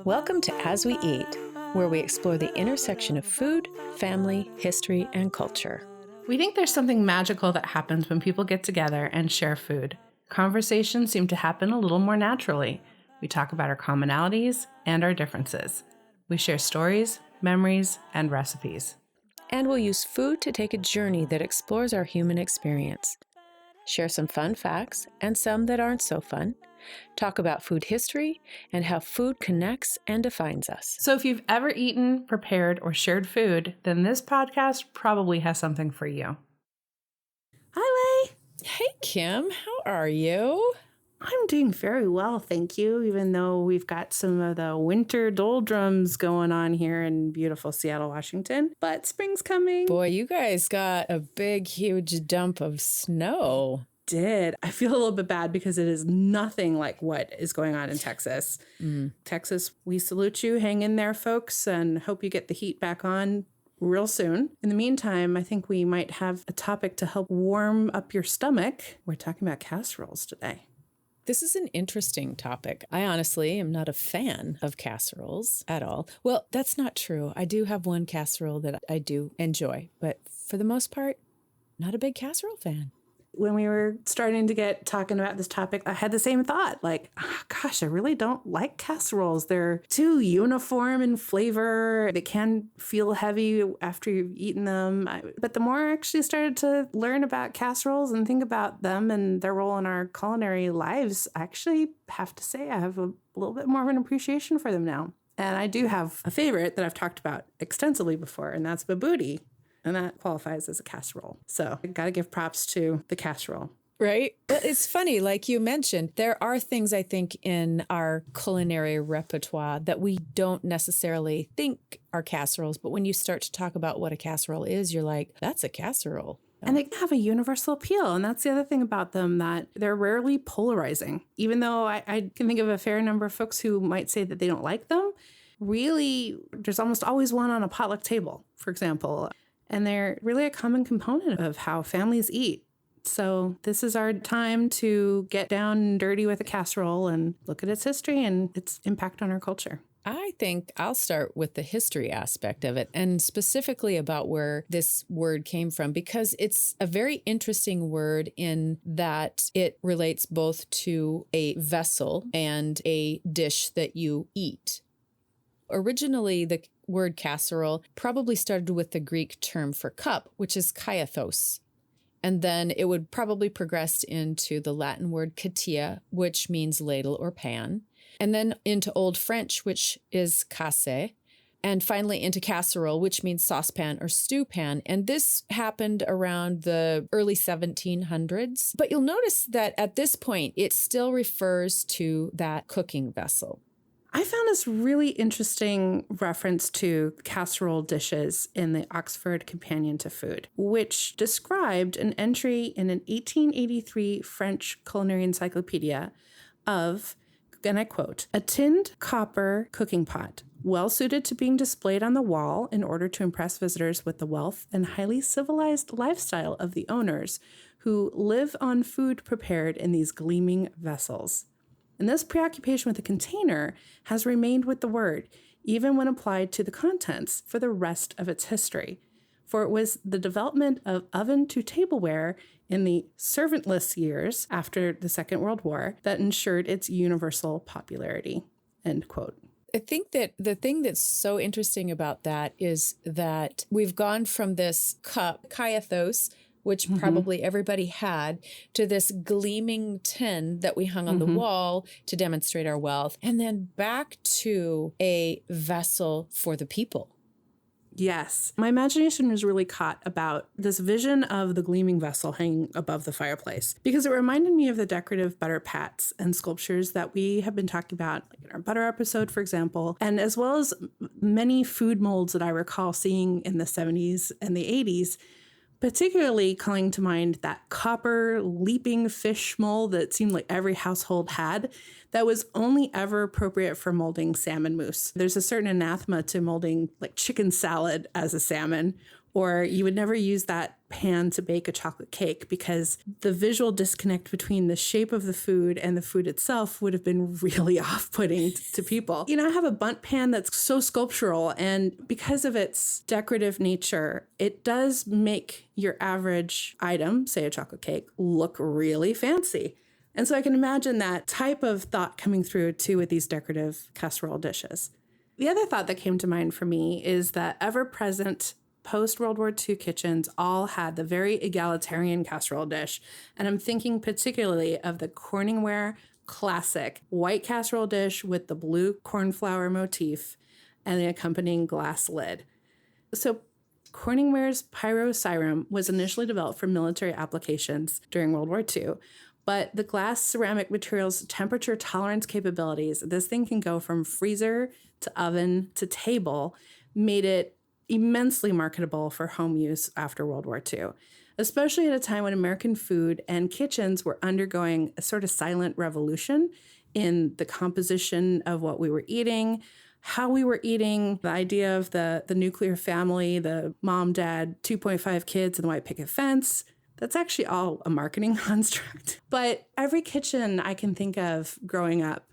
Welcome to As We Eat, where we explore the intersection of food, family, history, and culture. We think there's something magical that happens when people get together and share food. Conversations seem to happen a little more naturally. We talk about our commonalities and our differences. We share stories, memories, and recipes. And we'll use food to take a journey that explores our human experience. Share some fun facts and some that aren't so fun. Talk about food history and how food connects and defines us. So if you've ever eaten, prepared, or shared food, then this podcast probably has something for you. Hi, Leigh. Hey, Kim. How are you? I'm doing very well, thank you, even though we've got some of the winter doldrums going on here in beautiful Seattle, Washington. But spring's coming. Boy, you guys got a big, huge dump of snow. I feel a little bit bad because it is nothing like what is going on in Texas. Texas, we salute you. Hang in there, folks, and hope you get the heat back on real soon. In the meantime, I think we might have a topic to help warm up your stomach. We're talking about casseroles today. This is an interesting topic. I honestly am not a fan of casseroles at all. Well, that's not true. I do have one casserole that I do enjoy, but for the most part, not a big casserole fan. When we were starting to get talking about this topic, I had the same thought. Like, oh, gosh, I really don't like casseroles. They're too uniform in flavor. They can feel heavy after you've eaten them. But the more I actually started to learn about casseroles and think about them and their role in our culinary lives, I actually have to say I have a little bit more of an appreciation for them now. And I do have a favorite that I've talked about extensively before, and that's babouti. And that qualifies as a casserole. So I got to give props to the casserole. Right? Well, it's funny, like you mentioned, there are things I think in our culinary repertoire that we don't necessarily think are casseroles. But when you start to talk about what a casserole is, you're like, that's a casserole. And they have a universal appeal. And that's the other thing about them, that they're rarely polarizing. Even though I can think of a fair number of folks who might say that they don't like them, really, there's almost always one on a potluck table, for example. And they're really a common component of how families eat. So this is our time to get down and dirty with a casserole and look at its history and its impact on our culture. I think I'll start with the history aspect of it, and specifically about where this word came from, because it's a very interesting word in that it relates both to a vessel and a dish that you eat. Originally, the word casserole probably started with the Greek term for cup, which is kaiathos. And then it would probably progress into the Latin word katia, which means ladle or pan. And then into Old French, which is casse. And finally into casserole, which means saucepan or stew pan. And this happened around the early 1700s. But you'll notice that at this point, it still refers to that cooking vessel. I found this really interesting reference to casserole dishes in the Oxford Companion to Food, which described an entry in an 1883 French culinary encyclopedia of, and I quote, a tinned copper cooking pot, well suited to being displayed on the wall in order to impress visitors with the wealth and highly civilized lifestyle of the owners who live on food prepared in these gleaming vessels. And this preoccupation with the container has remained with the word, even when applied to the contents, for the rest of its history. For it was the development of oven to tableware in the servantless years after the Second World War that ensured its universal popularity. End quote. I think that the thing that's so interesting about that is that we've gone from this cup, kaiathos, which probably everybody had, to this gleaming tin that we hung on the wall to demonstrate our wealth, and then back to a vessel for the people. Yes. My imagination was really caught about this vision of the gleaming vessel hanging above the fireplace, because it reminded me of the decorative butter pats and sculptures that we have been talking about, like in our butter episode, for example, and as well as many food molds that I recall seeing in the 70s and the 80s, particularly calling to mind that copper leaping fish mold that seemed like every household had, that was only ever appropriate for molding salmon mousse. There's a certain anathema to molding like chicken salad as a salmon, Or you would never use that pan to bake a chocolate cake because the visual disconnect between the shape of the food and the food itself would have been really off-putting to people. You know, I have a bundt pan that's so sculptural, and because of its decorative nature, it does make your average item, say a chocolate cake, look really fancy. And so I can imagine that type of thought coming through too with these decorative casserole dishes. The other thought that came to mind for me is that ever-present post-World War II kitchens all had the very egalitarian casserole dish. And I'm thinking particularly of the Corningware classic white casserole dish with the blue cornflower motif and the accompanying glass lid. So Corningware's pyrosyrum was initially developed for military applications during World War II. But the glass ceramic material's temperature tolerance capabilities, this thing can go from freezer to oven to table, made it immensely marketable for home use after World War II, especially at a time when American food and kitchens were undergoing a sort of silent revolution in the composition of what we were eating, how we were eating, the idea of the nuclear family, the mom, dad, 2.5 kids, and the white picket fence. That's actually all a marketing construct. But every kitchen I can think of growing up,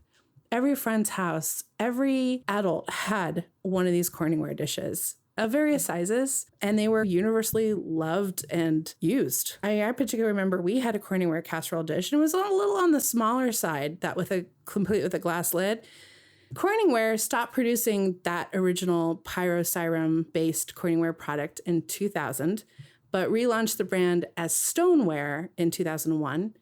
every friend's house, every adult had one of these Corningware dishes of various sizes, and they were universally loved and used. I particularly remember we had a Corningware casserole dish, and it was a little on the smaller side, that complete with a glass lid. Corningware stopped producing that original pyrosyrum-based Corningware product in 2000, but relaunched the brand as Stoneware in 2001.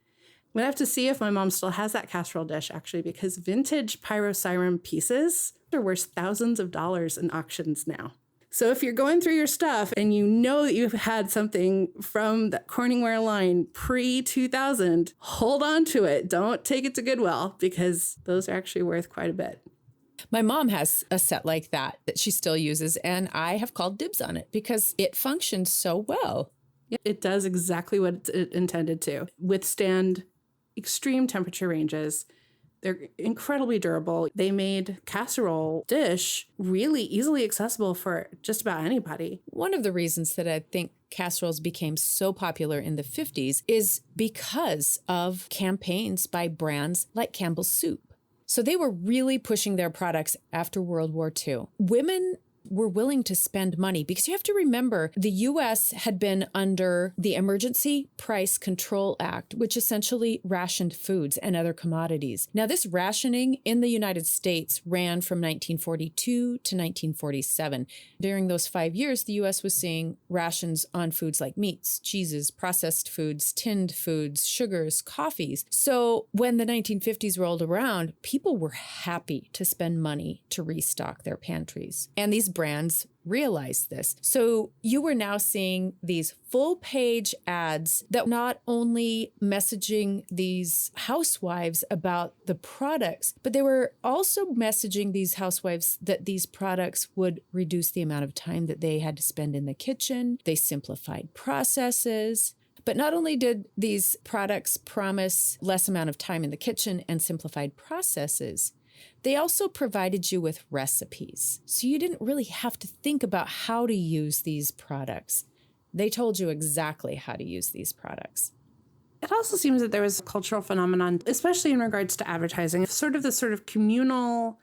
We'd have to see if my mom still has that casserole dish, actually, because vintage pyrosyrum pieces are worth thousands of dollars in auctions now. So if you're going through your stuff and you know that you've had something from the Corningware line pre-2000, hold on to it. Don't take it to Goodwill, because those are actually worth quite a bit. My mom has a set like that she still uses, and I have called dibs on it because it functions so well. It does exactly what it's intended to. Withstand extreme temperature ranges. They're incredibly durable. They made casserole dish really easily accessible for just about anybody. One of the reasons that I think casseroles became so popular in the 50s is because of campaigns by brands like Campbell's Soup. So they were really pushing their products after World War II. Women were willing to spend money because you have to remember the U.S. had been under the Emergency Price Control Act, which essentially rationed foods and other commodities. Now, this rationing in the United States ran from 1942 to 1947. During those 5 years, the U.S. was seeing rations on foods like meats, cheeses, processed foods, tinned foods, sugars, coffees. So when the 1950s rolled around, people were happy to spend money to restock their pantries. And these brands realized this. So you were now seeing these full-page ads that not only messaging these housewives about the products, but they were also messaging these housewives that these products would reduce the amount of time that they had to spend in the kitchen. They simplified processes. But not only did these products promise less amount of time in the kitchen and simplified processes, they also provided you with recipes. So you didn't really have to think about how to use these products. They told you exactly how to use these products. It also seems that there was a cultural phenomenon, especially in regards to advertising, sort of communal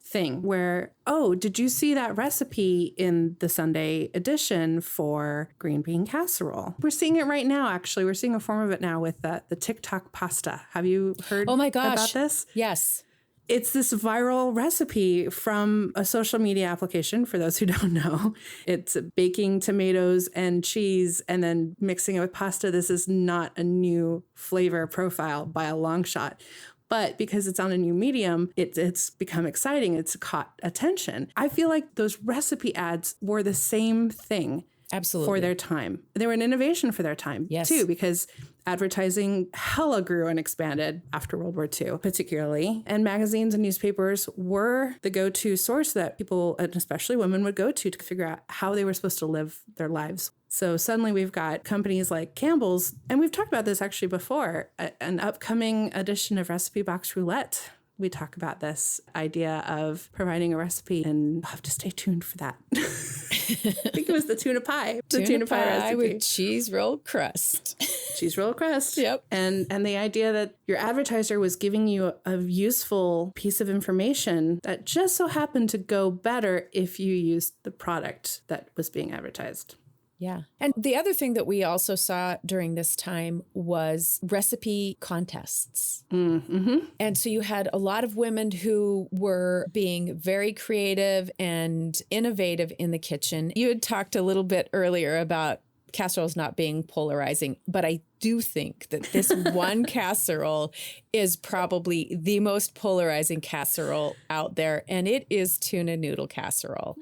thing where, oh, did you see that recipe in the Sunday edition for green bean casserole? We're seeing it right now, actually. We're seeing a form of it now with the TikTok pasta. Have you heard about this? Yes. It's this viral recipe from a social media application, for those who don't know. It's baking tomatoes and cheese and then mixing it with pasta. This is not a new flavor profile by a long shot. But because it's on a new medium, it's become exciting. It's caught attention. I feel like those recipe ads were the same thing. Absolutely. For their time. They were an innovation for their time, too, because advertising hella grew and expanded after World War II, particularly. And magazines and newspapers were the go-to source that people, and especially women, would go to figure out how they were supposed to live their lives. So suddenly we've got companies like Campbell's, and we've talked about this actually before, an upcoming edition of Recipe Box Roulette we talk about this idea of providing a recipe, and I'll have to stay tuned for that. I think it was the tuna pie. The tuna pie recipe. With cheese roll crust. Cheese roll crust. Yep. And the idea that your advertiser was giving you a useful piece of information that just so happened to go better if you used the product that was being advertised. Yeah. And the other thing that we also saw during this time was recipe contests. Mm-hmm. And so you had a lot of women who were being very creative and innovative in the kitchen. You had talked a little bit earlier about casseroles not being polarizing, but I do think that this one casserole is probably the most polarizing casserole out there, and it is tuna noodle casserole.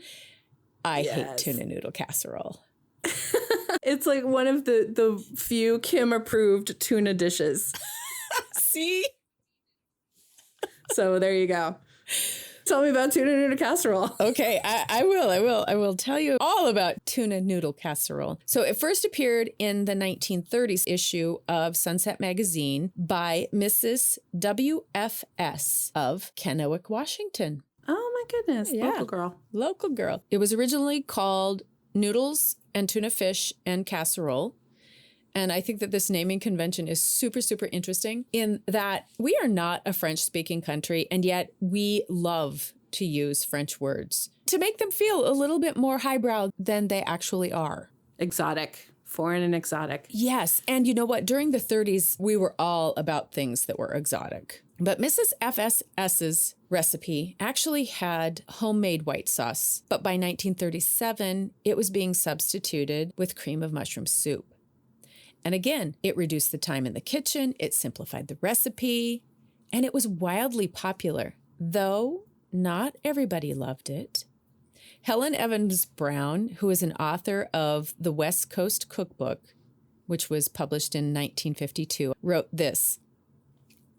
I hate tuna noodle casserole. It's like one of the few Kim approved tuna dishes. See? So there you go. Tell me about tuna noodle casserole. Okay, I will tell you all about tuna noodle casserole. So it first appeared in the 1930s issue of Sunset Magazine by Mrs. W.F.S. of Kennewick, Washington. Oh my goodness. Yeah. Local girl. Local girl. It was originally called Noodles and Tuna Fish and Casserole. And I think that this naming convention is super, super interesting in that we are not a French-speaking country, and yet we love to use French words to make them feel a little bit more highbrow than they actually are. Exotic. Foreign and exotic. Yes. And you know what? During the 30s, we were all about things that were exotic. But Mrs. FSS's recipe actually had homemade white sauce. But by 1937, it was being substituted with cream of mushroom soup. And again, it reduced the time in the kitchen, it simplified the recipe, and it was wildly popular, though not everybody loved it. Helen Evans Brown, who is an author of the West Coast Cookbook, which was published in 1952, wrote this: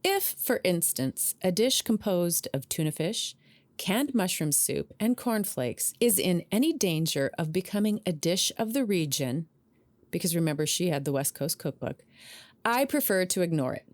"If, for instance, a dish composed of tuna fish, canned mushroom soup, and cornflakes is in any danger of becoming a dish of the region," because remember, she had the West Coast Cookbook, "I prefer to ignore it.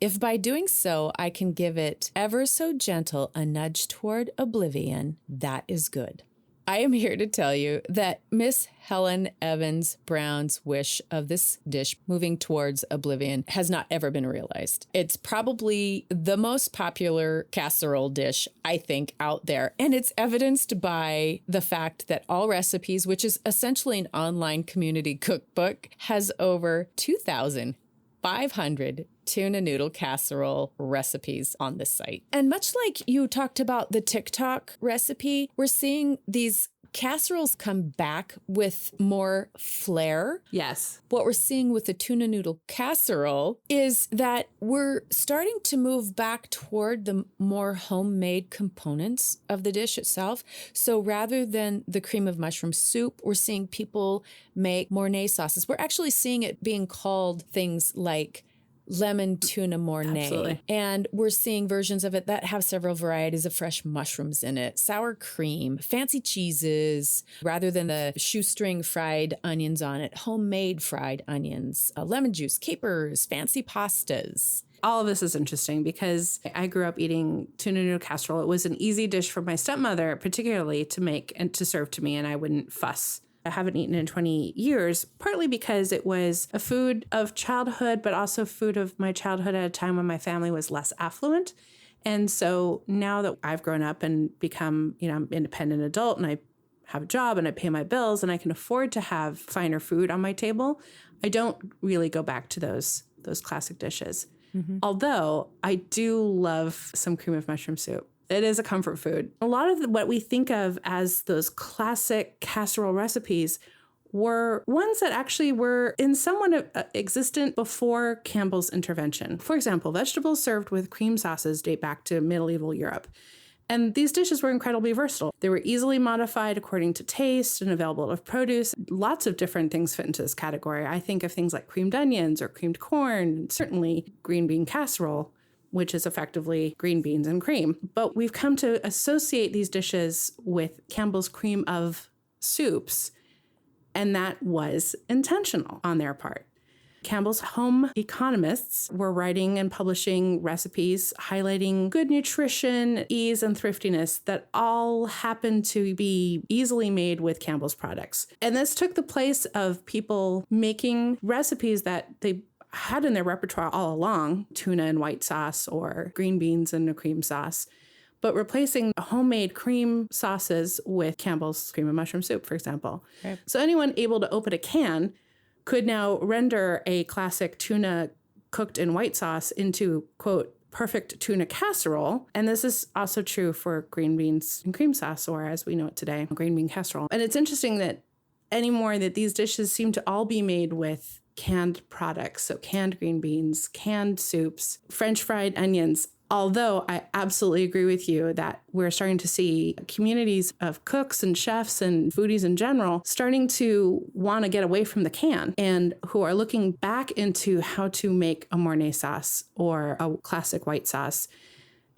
If by doing so I can give it ever so gentle a nudge toward oblivion, that is good." I am here to tell you that Miss Helen Evans Brown's wish of this dish moving towards oblivion has not ever been realized. It's probably the most popular casserole dish, I think, out there. And it's evidenced by the fact that All Recipes, which is essentially an online community cookbook, has over 2,500 tuna noodle casserole recipes on the site. And much like you talked about the TikTok recipe, we're seeing these casseroles come back with more flair. Yes. What we're seeing with the tuna noodle casserole is that we're starting to move back toward the more homemade components of the dish itself. So rather than the cream of mushroom soup, we're seeing people make Mornay sauces. We're actually seeing it being called things like lemon tuna Mornay. Absolutely. And we're seeing versions of it that have several varieties of fresh mushrooms in it, sour cream, fancy cheeses, rather than the shoestring fried onions on it, homemade fried onions, lemon juice, capers, fancy pastas. All of this is interesting because I grew up eating tuna noodle casserole. It was an easy dish for my stepmother, particularly to make and to serve to me, and I wouldn't fuss. I haven't eaten in 20 years, partly because it was a food of childhood, but also food of my childhood at a time when my family was less affluent. And so now that I've grown up and become, I'm an independent adult and I have a job and I pay my bills and I can afford to have finer food on my table, I don't really go back to those classic dishes. Mm-hmm. Although I do love some cream of mushroom soup. It is a comfort food. A lot of what we think of as those classic casserole recipes were ones that actually were in somewhat existent before Campbell's intervention. For example, vegetables served with cream sauces date back to medieval Europe. And these dishes were incredibly versatile. They were easily modified according to taste and available of produce. Lots of different things fit into this category. I think of things like creamed onions or creamed corn, certainly green bean casserole, which is effectively green beans and cream. But we've come to associate these dishes with Campbell's cream of soups, and that was intentional on their part. Campbell's home economists were writing and publishing recipes highlighting good nutrition, ease, and thriftiness that all happened to be easily made with Campbell's products. And this took the place of people making recipes that they had in their repertoire all along, tuna and white sauce or green beans and a cream sauce, but replacing homemade cream sauces with Campbell's cream of mushroom soup, for example. Right. So anyone able to open a can could now render a classic tuna cooked in white sauce into, quote, perfect tuna casserole. And this is also true for green beans and cream sauce, or as we know it today, green bean casserole. And it's interesting that anymore that these dishes seem to all be made with canned products. So canned green beans, canned soups, French fried onions. Although I absolutely agree with you that we're starting to see communities of cooks and chefs and foodies in general starting to want to get away from the can and who are looking back into how to make a Mornay sauce or a classic white sauce.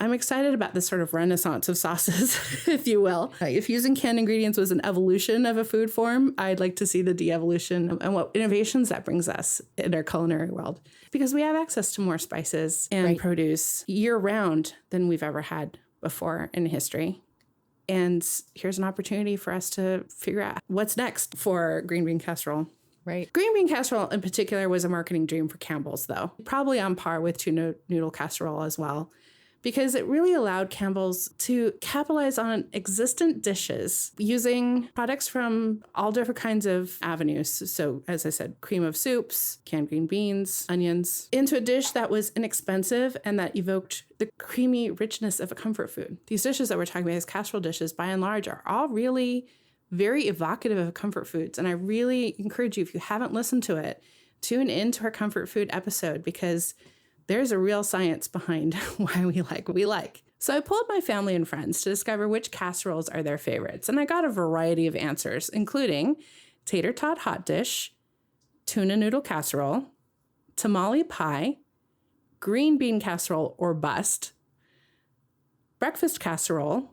I'm excited about this sort of renaissance of sauces, if you will. If using canned ingredients was an evolution of a food form, I'd like to see the de-evolution and what innovations that brings us in our culinary world. Because we have access to more spices and produce year-round than we've ever had before in history. And here's an opportunity for us to figure out what's next for green bean casserole. Right. Green bean casserole in particular was a marketing dream for Campbell's, though. Probably on par with tuna noodle casserole as well, because it really allowed Campbell's to capitalize on existent dishes using products from all different kinds of avenues. So, as I said, cream of soups, canned green beans, onions, into a dish that was inexpensive and that evoked the creamy richness of a comfort food. These dishes that we're talking about, these casserole dishes, by and large, are all really very evocative of comfort foods. And I really encourage you, if you haven't listened to it, tune into our comfort food episode, because there's a real science behind why we like what we like. So I pulled my family and friends to discover which casseroles are their favorites, and I got a variety of answers, including tater tot hot dish, tuna noodle casserole, tamale pie, green bean casserole or bust, breakfast casserole,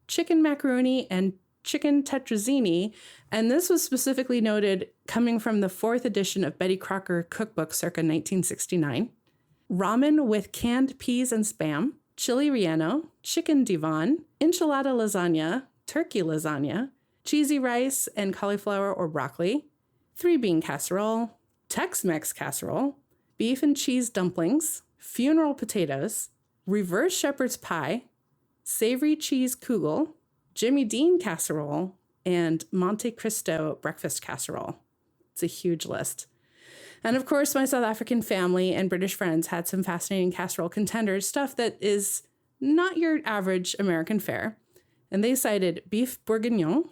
chicken macaroni, and chicken tetrazzini. And this was specifically noted coming from the 4th edition of Betty Crocker cookbook circa 1969. Ramen with canned peas and spam, chili relleno, chicken divan, enchilada lasagna, turkey lasagna, cheesy rice and cauliflower or broccoli, 3-bean casserole, Tex-Mex casserole, beef and cheese dumplings, funeral potatoes, reverse shepherd's pie, savory cheese kugel, Jimmy Dean casserole, and Monte Cristo breakfast casserole. It's a huge list. And of course, my South African family and British friends had some fascinating casserole contenders, stuff that is not your average American fare. And they cited beef bourguignon,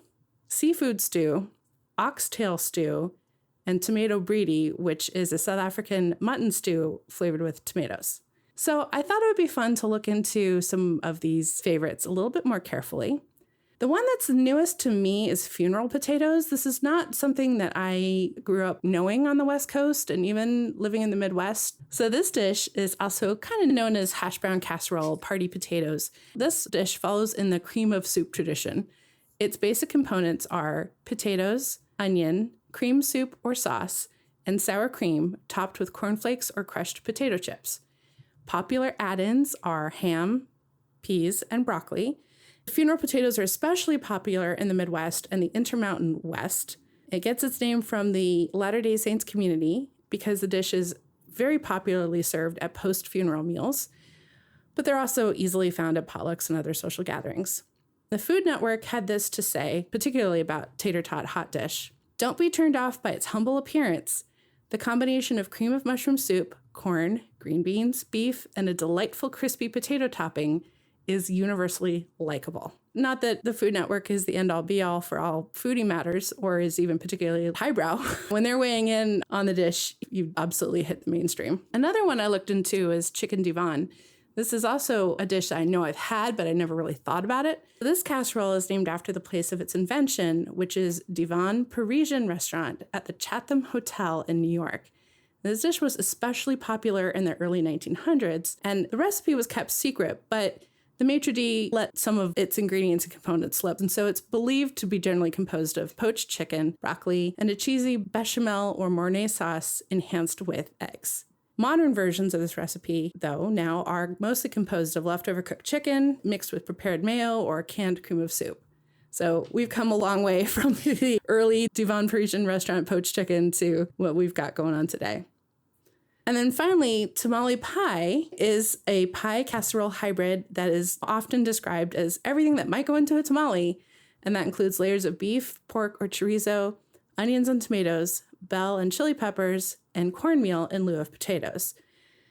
seafood stew, oxtail stew, and tomato brie, which is a South African mutton stew flavored with tomatoes. So I thought it would be fun to look into some of these favorites a little bit more carefully. The one that's newest to me is funeral potatoes. This is not something that I grew up knowing on the West Coast and even living in the Midwest. So this dish is also kind of known as hash brown casserole, party potatoes. This dish follows in the cream of soup tradition. Its basic components are potatoes, onion, cream soup or sauce, and sour cream topped with cornflakes or crushed potato chips. Popular add-ins are ham, peas, and broccoli. Funeral potatoes are especially popular in the Midwest and the Intermountain West. It gets its name from the Latter-day Saints community because the dish is very popularly served at post-funeral meals, but they're also easily found at potlucks and other social gatherings. The Food Network had this to say, particularly about tater tot hot dish. Don't be turned off by its humble appearance. The combination of cream of mushroom soup, corn, green beans, beef, and a delightful crispy potato topping is universally likable. Not that the Food Network is the end-all be-all for all foodie matters or is even particularly highbrow. When they're weighing in on the dish, you absolutely hit the mainstream. Another one I looked into is chicken divan. This is also a dish I know I've had, but I never really thought about it. This casserole is named after the place of its invention, which is Divan Parisian restaurant at the Chatham Hotel in New York. This dish was especially popular in the early 1900s, and the recipe was kept secret, but The maitre d' let some of its ingredients and components slip, and so it's believed to be generally composed of poached chicken, broccoli, and a cheesy bechamel or mornay sauce enhanced with eggs. Modern versions of this recipe, though, now are mostly composed of leftover cooked chicken mixed with prepared mayo or canned cream of soup. So we've come a long way from the early Divan Parisian restaurant poached chicken to what we've got going on today. And then finally, tamale pie is a pie casserole hybrid that is often described as everything that might go into a tamale, and that includes layers of beef, pork, or chorizo, onions and tomatoes, bell and chili peppers, and cornmeal in lieu of potatoes.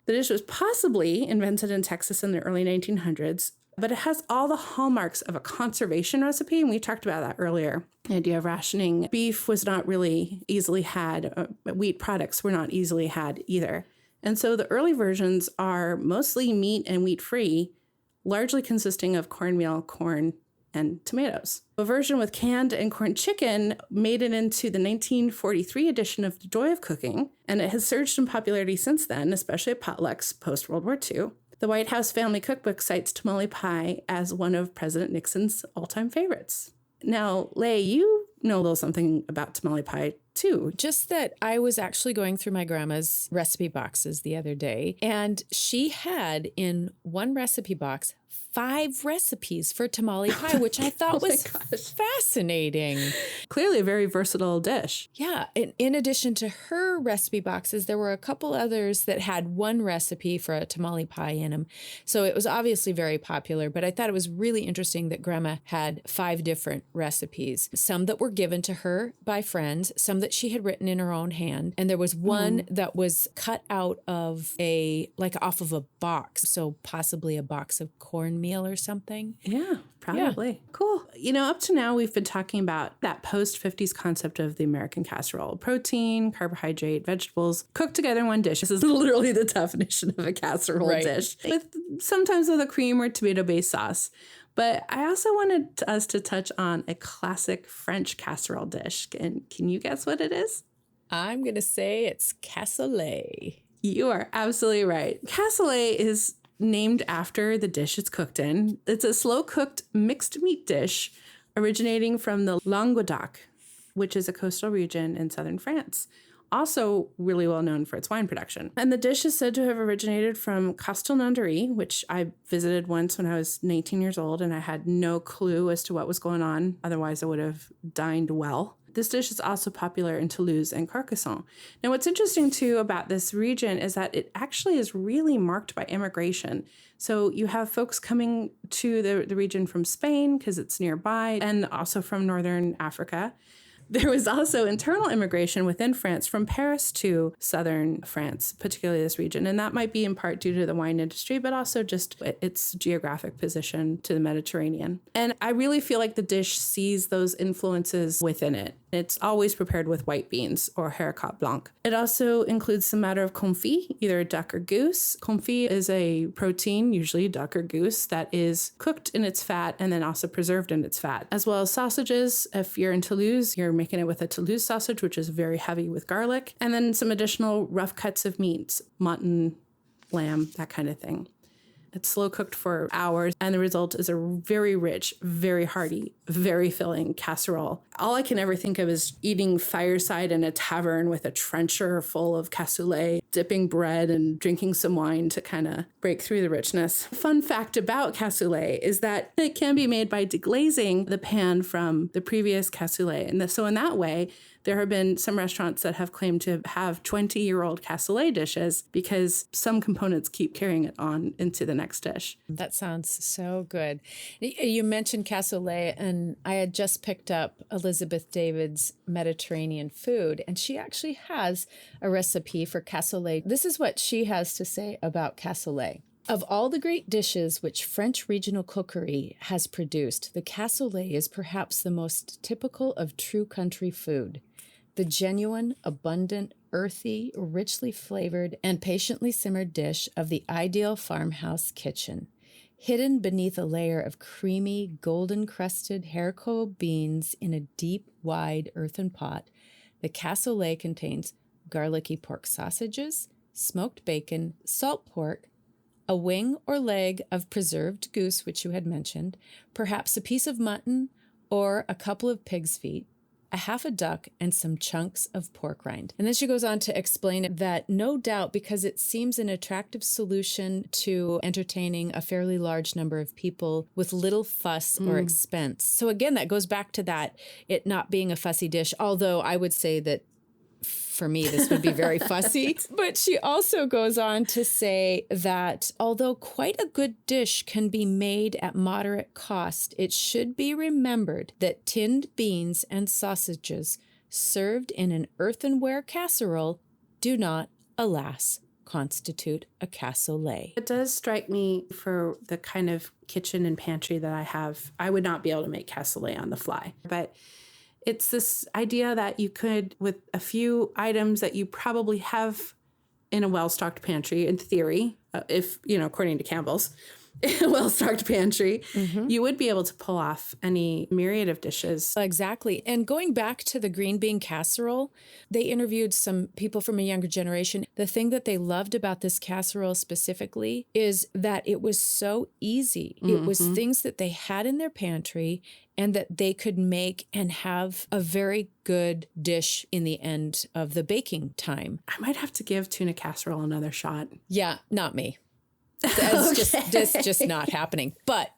The dish was possibly invented in Texas in the early 1900s, but it has all the hallmarks of a conservation recipe, and we talked about that earlier. The idea of rationing beef was not really easily had. Wheat products were not easily had either. And so the early versions are mostly meat and wheat-free, largely consisting of cornmeal, corn, and tomatoes. A version with canned and corned chicken made it into the 1943 edition of The Joy of Cooking, and it has surged in popularity since then, especially at potlucks post-World War II. The White House Family Cookbook cites tamale pie as one of President Nixon's all-time favorites. Now, Leigh, you know a little something about tamale pie, too. Just that I was actually going through my grandma's recipe boxes the other day, and she had in one recipe box 5 recipes for tamale pie, which I thought was fascinating. Clearly a very versatile dish. Yeah. In addition to her recipe boxes, there were a couple others that had one recipe for a tamale pie in them. So it was obviously very popular, but I thought it was really interesting that Grandma had 5 different recipes, some that were given to her by friends, some that she had written in her own hand. And there was one that was cut out of off of a box. So possibly a box of cornmeal or something. Yeah, probably. Yeah. Cool. You know, up to now, we've been talking about that post-50s concept of the American casserole. Protein, carbohydrate, vegetables, cooked together in one dish. This is literally the definition of a casserole dish. With sometimes with a cream or tomato-based sauce. But I also wanted us to touch on a classic French casserole dish. And can you guess what it is? I'm going to say it's casserole. You are absolutely right. Casserole is named after the dish it's cooked in. It's a slow-cooked mixed meat dish originating from the Languedoc, which is a coastal region in southern France, also really well known for its wine production. And the dish is said to have originated from Castelnaudary, which I visited once when I was 19 years old, and I had no clue as to what was going on. Otherwise, I would have dined well. This dish is also popular in Toulouse and Carcassonne. Now, what's interesting, too, about this region is that it actually is really marked by immigration. So you have folks coming to the region from Spain because it's nearby, and also from northern Africa. There was also internal immigration within France from Paris to southern France, particularly this region. And that might be in part due to the wine industry, but also just its geographic position to the Mediterranean. And I really feel like the dish sees those influences within it. It's always prepared with white beans or haricot blanc. It also includes some matter of confit, either duck or goose. Confit is a protein, usually duck or goose, that is cooked in its fat and then also preserved in its fat, as well as sausages. If you're in Toulouse, you're making it with a Toulouse sausage, which is very heavy with garlic, and then some additional rough cuts of meats, mutton, lamb, that kind of thing. It's slow cooked for hours, and the result is a very rich, very hearty, very filling casserole. All I can ever think of is eating fireside in a tavern with a trencher full of cassoulet, dipping bread and drinking some wine to kind of break through the richness. Fun fact about cassoulet is that it can be made by deglazing the pan from the previous cassoulet. And so in that way, there have been some restaurants that have claimed to have 20-year-old cassoulet dishes because some components keep carrying it on into the next dish. That sounds so good. You mentioned cassoulet, and I had just picked up Elizabeth David's Mediterranean food, and she actually has a recipe for cassoulet. This is what she has to say about cassoulet. Of all the great dishes which French regional cookery has produced, the cassoulet is perhaps the most typical of true country food. The genuine, abundant, earthy, richly flavored, and patiently simmered dish of the ideal farmhouse kitchen. Hidden beneath a layer of creamy, golden-crusted haricot beans in a deep, wide earthen pot, the cassoulet contains garlicky pork sausages, smoked bacon, salt pork, a wing or leg of preserved goose, which you had mentioned, perhaps a piece of mutton or a couple of pig's feet, a half a duck, and some chunks of pork rind. And then she goes on to explain that no doubt because it seems an attractive solution to entertaining a fairly large number of people with little fuss or expense. So again, that goes back to that, it not being a fussy dish, although I would say that for me, this would be very fussy. But she also goes on to say that although quite a good dish can be made at moderate cost, it should be remembered that tinned beans and sausages served in an earthenware casserole do not, alas, constitute a casserole. It does strike me for the kind of kitchen and pantry that I have, I would not be able to make casserole on the fly. But it's this idea that you could, with a few items that you probably have in a well-stocked pantry, in theory, if, according to Campbell's, a well-stocked pantry, you would be able to pull off any myriad of dishes. Exactly. And going back to the green bean casserole, they interviewed some people from a younger generation. The thing that they loved about this casserole specifically is that it was so easy. It was things that they had in their pantry and that they could make and have a very good dish in the end of the baking time. I might have to give tuna casserole another shot. Yeah, not me. That's just not happening. But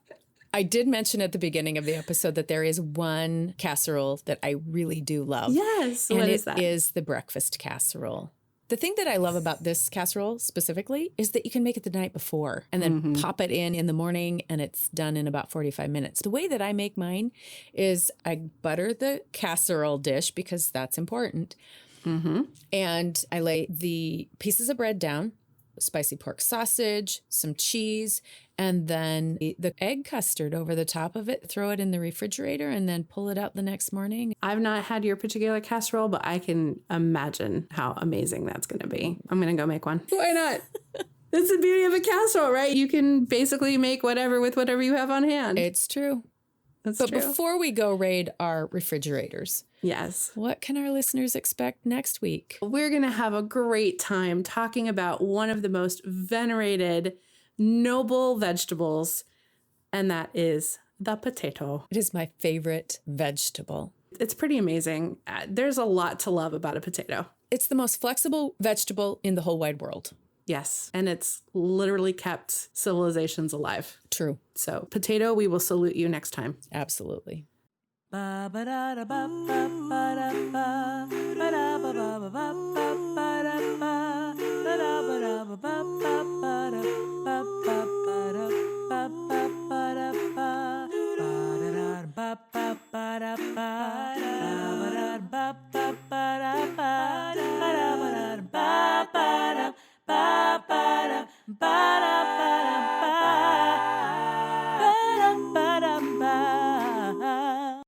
I did mention at the beginning of the episode that there is one casserole that I really do love. Yes. What is that? It is the breakfast casserole. The thing that I love about this casserole specifically is that you can make it the night before and then pop it in the morning, and it's done in about 45 minutes. The way that I make mine is I butter the casserole dish because that's important. And I lay the pieces of bread down, spicy pork sausage, some cheese, and then the egg custard over the top of it. Throw it in the refrigerator and then pull it out the next morning. I've not had your particular casserole, but I can imagine how amazing that's going to be. I'm going to go make one. Why not? That's the beauty of a casserole, right? You can basically make whatever with whatever you have on hand. It's true. That's But true. before we go raid our refrigerators, Yes. what can our listeners expect next week? We're going to have a great time talking about one of the most venerated, noble vegetables, and that is the potato. It is my favorite vegetable. It's pretty amazing. There's a lot to love about a potato. It's the most flexible vegetable in the whole wide world. Yes. And it's literally kept civilizations alive. True. So, potato, we will salute you next time. Absolutely. Ba